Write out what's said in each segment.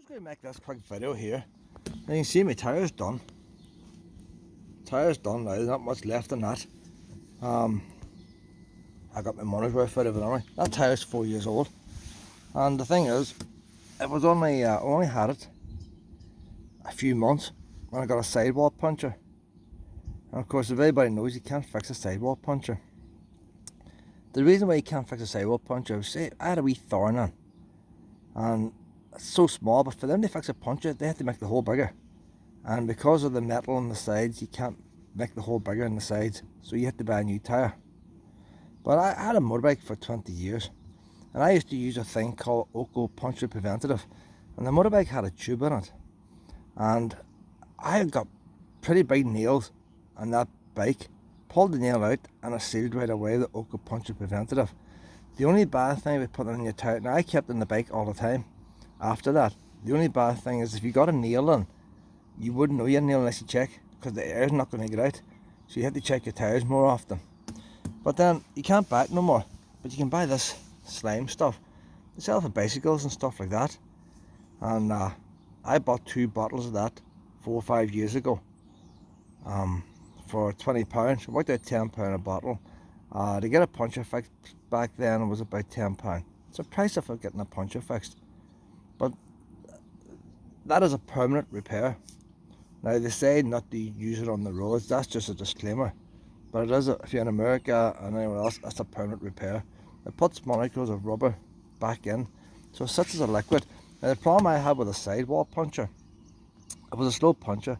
just going to make this quick video here. Now you can see my tyre's done. Tyre's done now, there's not much left in that. I got my money's worth out of it anyway. That tyre's 4 years old. And the thing is, it was only, I only had it a few months when I got a sidewall puncture. And of course, if anybody knows, you can't fix a sidewall puncture. The reason why you can't fix a sidewall puncture is, say, I had a wee thorn in. And it's so small, but for them to fix a puncture, they have to make the hole bigger. And because of the metal on the sides, you can't make the hole bigger on the sides, so you have to buy a new tyre. But I had a motorbike for 20 years, and I used to use a thing called puncture preventative, and the motorbike had a tube in it, and I had got pretty big nails on that bike, pulled the nail out, and I sealed right away the puncture preventative. The only bad thing about putting it on your tyre, now I kept it on the bike all the time after that. The only bad thing is if you got a nail in, you wouldn't know you had a nail unless you check, because the air is not going to get out. So you have to check your tyres more often. But then you can't buy it no more, but you can buy this slime stuff. They sell it for bicycles and stuff like that. And I bought 2 bottles of that 4 or 5 years ago for £20. It worked out £10 a bottle. To get a puncture fixed back then was about £10. It's a price of getting a puncture fixed. But that is a permanent repair. Now they say not to use it on the roads, that's just a disclaimer. But it is, if you're in America and anywhere else, that's a permanent repair. It puts molecules of rubber back in, so it sits as a liquid. Now the problem I had with a sidewall puncture, it was a slow puncture,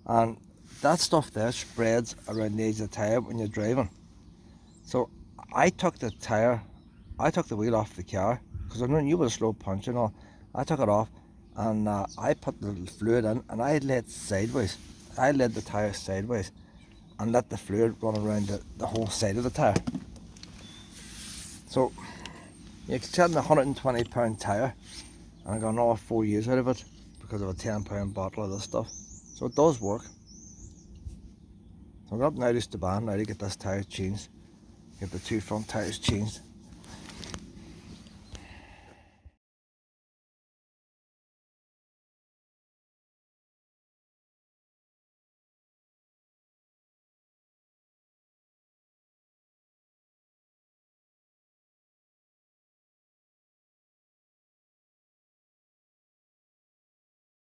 and that stuff there spreads around the edge of the tyre when you're driving. So I took the wheel off the car, because I knew it was a slow punch and all. I took it off, and I put the fluid in, and I led sideways. I led the tyre sideways and let the fluid run around the whole side of the tyre. So you're selling a £120 tyre, and I got another 4 years out of it because of a £10 bottle of this stuff. So it does work. So I'm up now to Staban now to get this tyre changed, get the 2 front tyres changed.